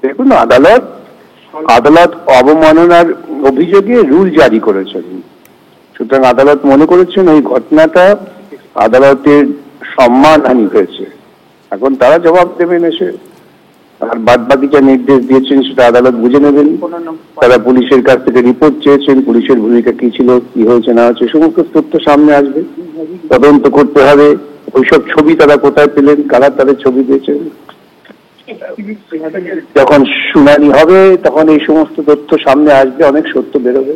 দেখুন, আদালত আদালত অবমাননার অভিযোগে রুল জারি করেছেন। সুতরাং আদালত মনে করেছেন ওই ঘটনাটা আদালতের সম্মানহানি হয়েছে। এখন তারা জবাব দেবেন এসে, আর বাদ বাকি যা নির্দেশ দিয়েছেন সেটা আদালত বুঝে নেবেন। তারা পুলিশের কাছ থেকে রিপোর্ট চেয়েছেন, পুলিশের ভূমিকা কি ছিল, কি হয়েছে না হয়েছে, সমস্ত তথ্য সামনে আসবে। তদন্ত করতে হবে, ওইসব ছবি তারা কোথায় পেলেন, কারা তাদের ছবি দিয়েছেন। যখন শুনানি হবে তখন এই সমস্ত তথ্য সামনে আসবে, অনেক সত্য বেরোবে।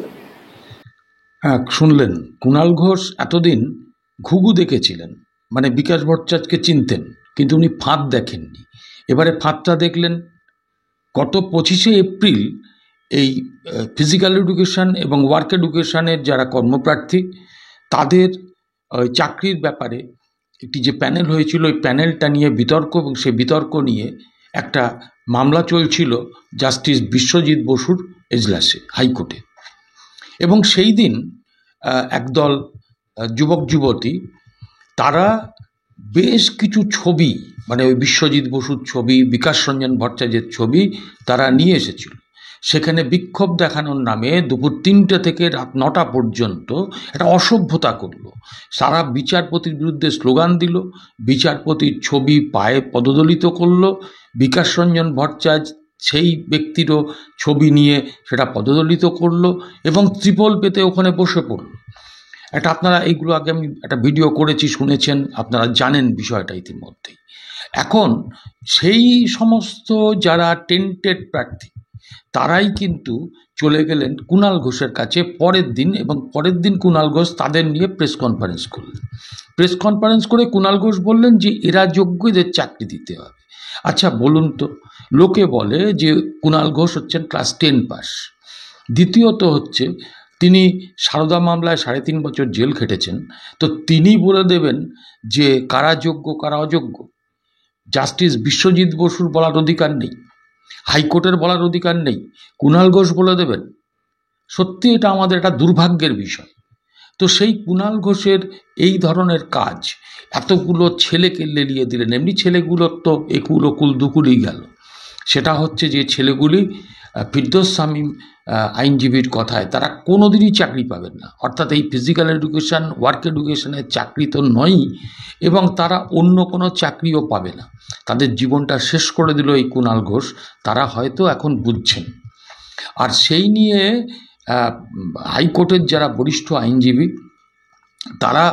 হ্যাঁ, শুনলেন কুণাল ঘোষ এতদিন ঘুঘু দেখেছিলেন, মানে বিকাশ ভট্টাচার্যকে চিনতেন, কিন্তু উনি ফাঁদ দেখেননি। এবারে ফাঁদটা দেখলেন। গত 25শে এপ্রিল এই ফিজিক্যাল এডুকেশন এবং ওয়ার্ক এডুকেশনের যারা কর্মপ্রার্থী তাদের চাকরির ব্যাপারে একটি যে প্যানেল হয়েছিল, ওই প্যানেলটা নিয়ে বিতর্ক, এবং সেই বিতর্ক নিয়ে একটা মামলা চলছিল জাস্টিস বিশ্বজিৎ বসুর এজলাসে, হাইকোর্টে। এবং সেই দিন একদল যুবক যুবতী তারা বেশ কিছু ছবি, মানে ওই বিশ্বজিৎ বসুর ছবি, বিকাশ রঞ্জন ভট্টাচার্যের ছবি তারা নিয়ে এসেছিল। সেখানে বিক্ষোভ দেখানোর নামে দুপুর 3টে থেকে রাত 9টা পর্যন্ত একটা অসভ্যতা করলো। সারা বিচারপতির বিরুদ্ধে স্লোগান দিল, বিচারপতির ছবি পায়ে পদদলিত করলো, বিকাশ রঞ্জন ভট্টাচার্য সেই ব্যক্তিরও ছবি নিয়ে সেটা পদদলিত করলো এবং ত্রিপল পেতে ওখানে বসে পড়ল। এটা আপনারা এইগুলো আগে আমি একটা ভিডিও করেছি, শুনেছেন, আপনারা জানেন বিষয়টা ইতিমধ্যেই। এখন সেই সমস্ত যারা টেন্টেড প্রার্থী তারাই কিন্তু চলে গেলেন কুণাল ঘোষের কাছে পরের দিন, এবং পরের দিন কুণাল ঘোষ তাদের নিয়ে প্রেস কনফারেন্স করলেন। প্রেস কনফারেন্স করে কুণাল ঘোষ বললেন যে এরা যোগ্য, এদের চাকরি দিতে হবে। আচ্ছা বলুন তো, লোকে বলে যে কুণাল ঘোষ হচ্ছেন ক্লাস 10 পাস। দ্বিতীয়ত হচ্ছে তিনি সারদা মামলায় 3.5 বছর জেল খেটেছেন। তো তিনি বলে দেবেন যে কারা যোগ্য কারা অযোগ্য? জাস্টিস বিশ্বজিৎ বসুর বলার অধিকার নেই, হাইকোর্টের বলার অধিকার নেই, কুণাল ঘোষ বলে দেবেন? সত্যি এটা আমাদের একটা দুর্ভাগ্যের বিষয়। তো সেই কুণাল ঘোষের এই ধরনের কাজ, এতগুলো ছেলেকে লেলিয়ে দিলেন। এমনি ছেলেগুলোর তো একুল ওকুল দুকুলই গেল। সেটা হচ্ছে যে ছেলেগুলি ফিরদৌস শামীম আইনজীবীর কথায় তারা কোনোদিনই চাকরি পাবেন না, অর্থাৎ এই ফিজিক্যাল এডুকেশন ওয়ার্ক এডুকেশনের চাকরি তো নয়ই, এবং তারা অন্য কোনো চাকরিও পাবে না। তাদের জীবনটা শেষ করে দিল এই কুণাল ঘোষ। তারা হয়তো এখন বুঝছেন। আর সেই নিয়ে হাইকোর্টের যারা বরিষ্ঠ আইনজীবী তারা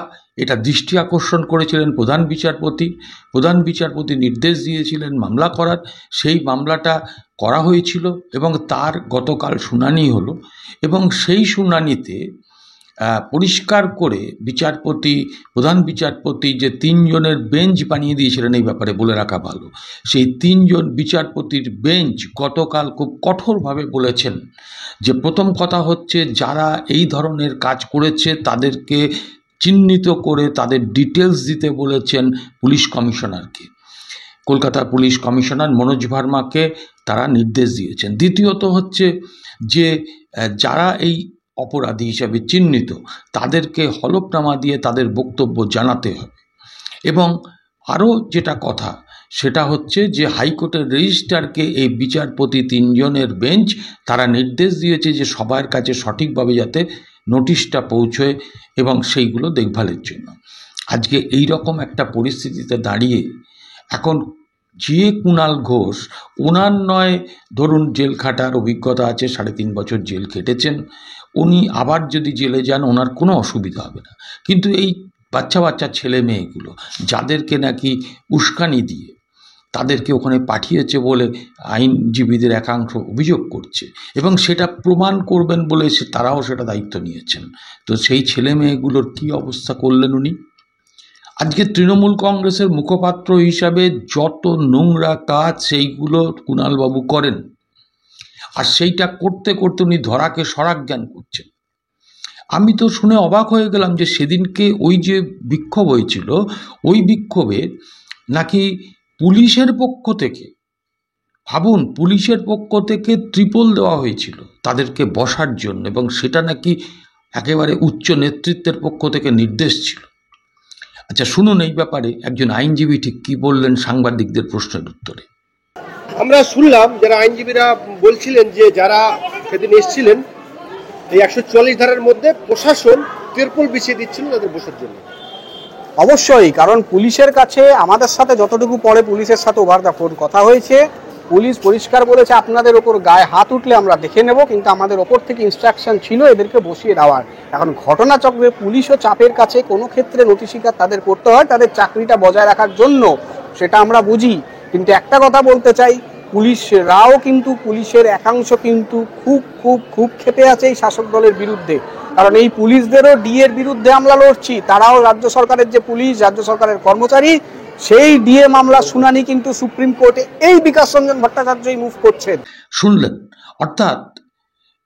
এটা দৃষ্টি আকর্ষণ করেছিলেন প্রধান বিচারপতি। প্রধান বিচারপতি নির্দেশ দিয়েছিলেন মামলা করার। সেই মামলাটা করা হয়েছিল এবং তার গতকাল শুনানি হলো, এবং সেই শুনানিতে পরিষ্কার করে প্রধান বিচারপতি যে 3 জনের বেঞ্চ বানিয়ে দিয়েছিলেন, এই ব্যাপারে বলে রাখা ভালো, সেই 3 জন বিচারপতির বেঞ্চ গতকাল খুব কঠোরভাবে বলেছেন যে প্রথম কথা হচ্ছে যারা এই ধরনের কাজ করেছে তাদেরকে চিহ্নিত করে তাদের ডিটেলস দিতে বলেছেন পুলিশ কমিশনারকে। কলকাতার পুলিশ কমিশনার মনোজ ভার্মাকে তারা নির্দেশ দিয়েছেন। দ্বিতীয়ত হচ্ছে যে যারা এই অপরাধী হিসাবে চিহ্নিত তাদেরকে হলফনামা দিয়ে তাদের বক্তব্য জানাতে হবে। এবং আরও যেটা কথা সেটা হচ্ছে যে হাইকোর্টের রেজিস্ট্রারকে এই বিচারপতি 3 জনের বেঞ্চ তারা নির্দেশ দিয়েছে যে সবার কাছে সঠিকভাবে যাতে নোটিশটা পৌঁছয় এবং সেইগুলো দেখভালের জন্য। আজকে এই রকম একটা পরিস্থিতিতে দাঁড়িয়ে এখন যে কুণাল ঘোষ, ওনার নয় ধরুন জেল খাটার অভিজ্ঞতা আছে, 3.5 বছর জেল খেটেছেন, উনি আবার যদি জেলে যান ওনার কোনো অসুবিধা হবে না। কিন্তু এই বাচ্চা বাচ্চা ছেলে মেয়েগুলো যাদেরকে নাকি উস্কানি দিয়ে তাদেরকে ওখানে পাঠিয়েছে বলে আইনজীবীদের একাংশ অভিযোগ করছে, এবং সেটা প্রমাণ করবেন বলে তারাও সেটা দায়িত্ব নিয়েছেন। তো সেই ছেলে মেয়েগুলোর কী অবস্থা করলেন উনি? আজকে তৃণমূল কংগ্রেসের মুখপাত্র হিসাবে যত নোংরা কাজ সেইগুলো কুণালবাবু করেন, আর সেইটা করতে করতে উনি ধরাকে সরাক জ্ঞান করছেন। আমি তো শুনে অবাক হয়ে গেলাম যে সেদিনকে ওই যে বিক্ষোভ হয়েছিল, ওই বিক্ষোভে নাকি পুলিশের পক্ষ থেকে, ভাবুন, পুলিশের পক্ষ থেকে ত্রিপল দেওয়া হয়েছিল তাদেরকে বসার জন্য, এবং সেটা নাকি একেবারে উচ্চ নেতৃত্বের পক্ষ থেকে নির্দেশ ছিল। আচ্ছা শুনুন এই ব্যাপারে একজন আইনজীবী ঠিক কী বললেন সাংবাদিকদের প্রশ্নের উত্তরে। আমরা শুনলাম যারা আইনজীবীরা বলছিলেন যে যারা সেদিন এসেছিলেন এই 144 ধারার মধ্যে প্রশাসন তিরপল বিছিয়ে দিচ্ছিল তাদের বসার জন্য। অবশ্যই, কারণ পুলিশের কাছে আমাদের সাথে যতটুকু পরে পুলিশের সাথে ওভার দ্য ফোন কথা হয়েছে, পুলিশ পরিষ্কার বলেছে আপনাদের ওপর গায়ে হাত উঠলে আমরা দেখে নেব, কিন্তু আমাদের ওপর থেকে ইনস্ট্রাকশন ছিল এদেরকে বসিয়ে দেওয়ার। এখন ঘটনাচক্রে পুলিশও চাপের কাছে কোনো ক্ষেত্রে নথি স্বীকার তাদের করতে হয় তাদের চাকরিটা বজায় রাখার জন্য, সেটা আমরা বুঝি। কিন্তু একটা কথা বলতে চাই, পুলিশরাও কিন্তু পুলিশের একাংশ কিন্তু খুব খুব খুব ক্ষেপে আছে এই শাসক দলের বিরুদ্ধে। কারণ এই পুলিশদেরও ডিএর বিরুদ্ধে আমরা লড়ছি, তারাও রাজ্য সরকারের যে পুলিশ, রাজ্য সরকারের কর্মচারী, সেই ডিএ মামলা শুনানি কিন্তু সুপ্রিম কোর্টে এই বিকাশ রঞ্জন ভট্টাচার্যই মুভ করছেন। শুনলেন, অর্থাৎ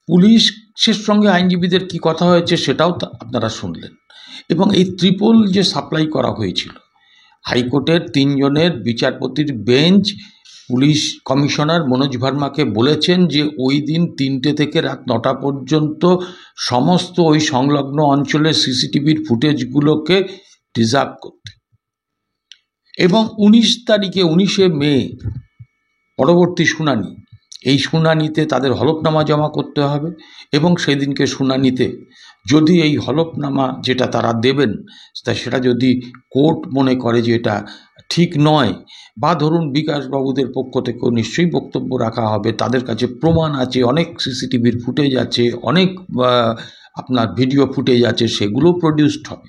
পুলিশের সঙ্গে আইনজীবীদের কি কথা হয়েছে সেটাও আপনারা শুনলেন। এবং এই ত্রিপল যে সাপ্লাই করা হয়েছিল, হাইকোর্টের 3 জনের বিচারপতির বেঞ্চ পুলিশ কমিশনার মনোজ ভার্মাকে বলেছেন যে ওই দিন 3টে থেকে রাত 9টা পর্যন্ত সমস্ত ওই সংলগ্ন অঞ্চলের সিসিটিভির ফুটেজগুলোকে ডিজার্ভ করতে, এবং 19শে মে পরবর্তী শুনানি, এই শুনানিতে তাদের হলফনামা জমা করতে হবে। এবং সেদিনকে শুনানিতে যদি এই হলফনামা যেটা তারা দেবেন তা সেটা যদি কোর্ট মনে করে যে এটা ঠিক নয়, বা ধরুন বিকাশবাবুদের পক্ষ থেকেও নিশ্চয়ই বক্তব্য রাখা হবে, তাদের কাছে প্রমাণ আছে, অনেক সিসিটিভির ফুটেজ আছে, অনেক আপনার ভিডিও ফুটেজ আছে, সেগুলো প্রডিউসড হবে।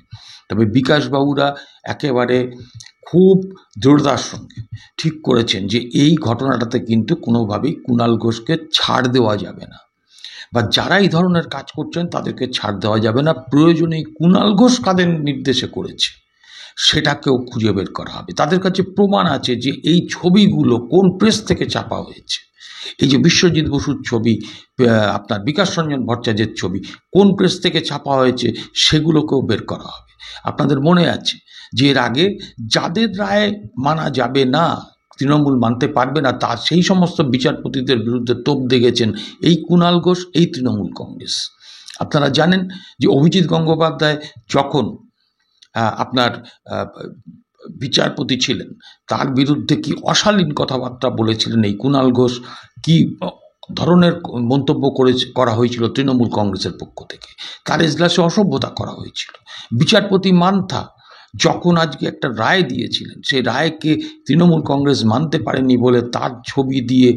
তবে বিকাশবাবুরা একেবারে খুব দৃঢ়তার সঙ্গে ঠিক করেছেন যে এই ঘটনাটাতে কিন্তু কোনোভাবেই কুণাল ঘোষকে ছাড় দেওয়া যাবে না, বা যারা এই ধরনের কাজ করছেন তাদেরকে ছাড় দেওয়া যাবে না। প্রয়োজনে কুণাল ঘোষ কাদের নির্দেশে করেছে সেটাকেও খুঁজে বের করা হবে। তাদের কাছে প্রমাণ আছে যে এই ছবিগুলো কোন প্রেস থেকে ছাপা হয়েছে। এই যে বিশ্বজিৎ বসুর ছবি, আপনার বিকাশ রঞ্জন ভট্টাচার্যের ছবি কোন প্রেস থেকে ছাপা হয়েছে সেগুলোকেও বের করা হবে। আপনাদের মনে আছে যে এর আগে যাদের রায় মানা যাবে না, তৃণমূল মানতে পারবে না, তা সেই সমস্ত বিচারপতিদের বিরুদ্ধে তোপ দেখেছেন এই কুণাল ঘোষ, এই তৃণমূল কংগ্রেস। আপনারা জানেন যে অভিজিৎ গঙ্গোপাধ্যায় যখন আপনার বিচারপতি ছিলেন, তার বিরুদ্ধে কি অশালীন কথাবার্তা বলেছিলেন এই কুণাল ঘোষ, কি ধরনের মন্তব্য করা হয়েছিল তৃণমূল কংগ্রেসের পক্ষ থেকে, তার এজলাসে অসভ্যতা করা হয়েছিল। বিচারপতি মান্থা যখন আজকে একটা রায় দিয়েছিলেন, সেই রায়কে তৃণমূল কংগ্রেস মানতে পারেনি বলে তার ছবি দিয়ে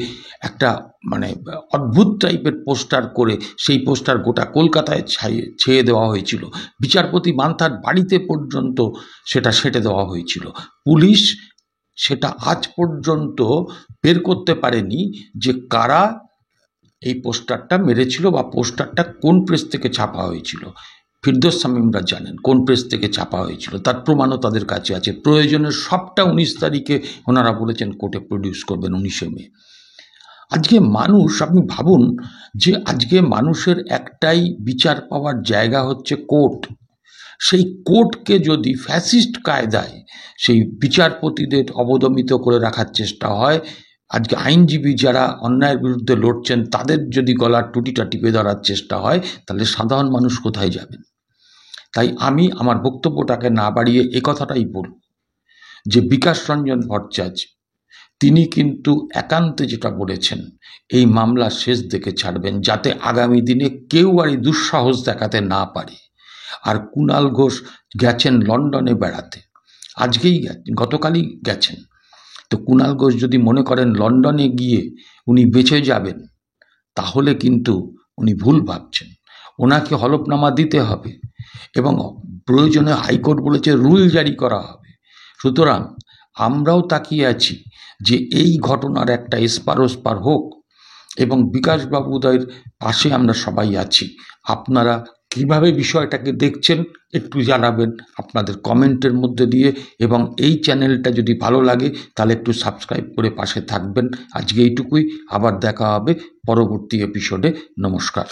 একটা মানে অদ্ভুত টাইপের পোস্টার করে সেই পোস্টার গোটা কলকাতায় ছেয়ে দেওয়া হয়েছিল। বিচারপতি মান্থার বাড়িতে পর্যন্ত সেটা সেঁটে দেওয়া হয়েছিল। পুলিশ সেটা আজ পর্যন্ত বের করতে পারেনি যে কারা এই পোস্টারটা মেরেছিল বা পোস্টারটা কোন প্রেস থেকে ছাপা হয়েছিল। ফিরদৌস শামীমরা জানেন কোন প্রেস থেকে ছাপা হয়েছিল, তার প্রমাণও তাদের কাছে আছে। প্রয়োজনে সবটা 19 তারিখে ওনারা বলেছেন কোর্টে প্রডিউস করবেন, 19শে মে। আজকে মানুষ, আপনি ভাবুন যে আজকে মানুষের একটাই বিচার পাওয়ার জায়গা হচ্ছে কোর্ট। সেই কোর্টকে যদি ফ্যাসিস্ট কায়দায় সেই বিচারপতিদের অবদমিত করে রাখার চেষ্টা হয়, আজকে আইনজীবী যারা অন্যায়ের বিরুদ্ধে লড়ছেন তাদের যদি গলার টুটিটা টিপে ধরার চেষ্টা হয়, তাহলে সাধারণ মানুষ কোথায় যাবেন? তাই আমি আমার বক্তব্যটাকে না বাড়িয়ে এ কথাটাই বলব যে বিকাশ রঞ্জন ভট্টাচার্য তিনি কিন্তু একান্তে যেটা বলেছেন, এই মামলা শেষ দেখে ছাড়বেন, যাতে আগামী দিনে কেউ আর এই দুঃসাহস দেখাতে না পারে। আর কুণাল ঘোষ গেছেন লন্ডনে বেড়াতে, আজকেই গতকালই গেছেন। তো কুণাল ঘোষ যদি মনে করেন লন্ডনে গিয়ে উনি বেঁচে যাবেন, তাহলে কিন্তু উনি ভুল ভাবছেন। ওনাকে হলফনামা দিতে হবে এবং প্রয়োজনে হাইকোর্ট বলেছে রুল জারি করা হবে। সুতরাং আমরাও তাকিয়ে আছি যে এই ঘটনার একটা এসপার ওসপার হোক, এবং বিকাশবাবুদের পাশে আমরা সবাই আছি। আপনারা কিভাবে বিষয়টাকে দেখছেন একটু জানাবেন আপনাদের কমেন্টের মধ্যে দিয়ে, এবং এই চ্যানেলটা যদি ভালো লাগে তাহলে একটু সাবস্ক্রাইব করে পাশে থাকবেন। আজকে এইটুকুই, আবার দেখা হবে পরবর্তী এপিসোডে। নমস্কার।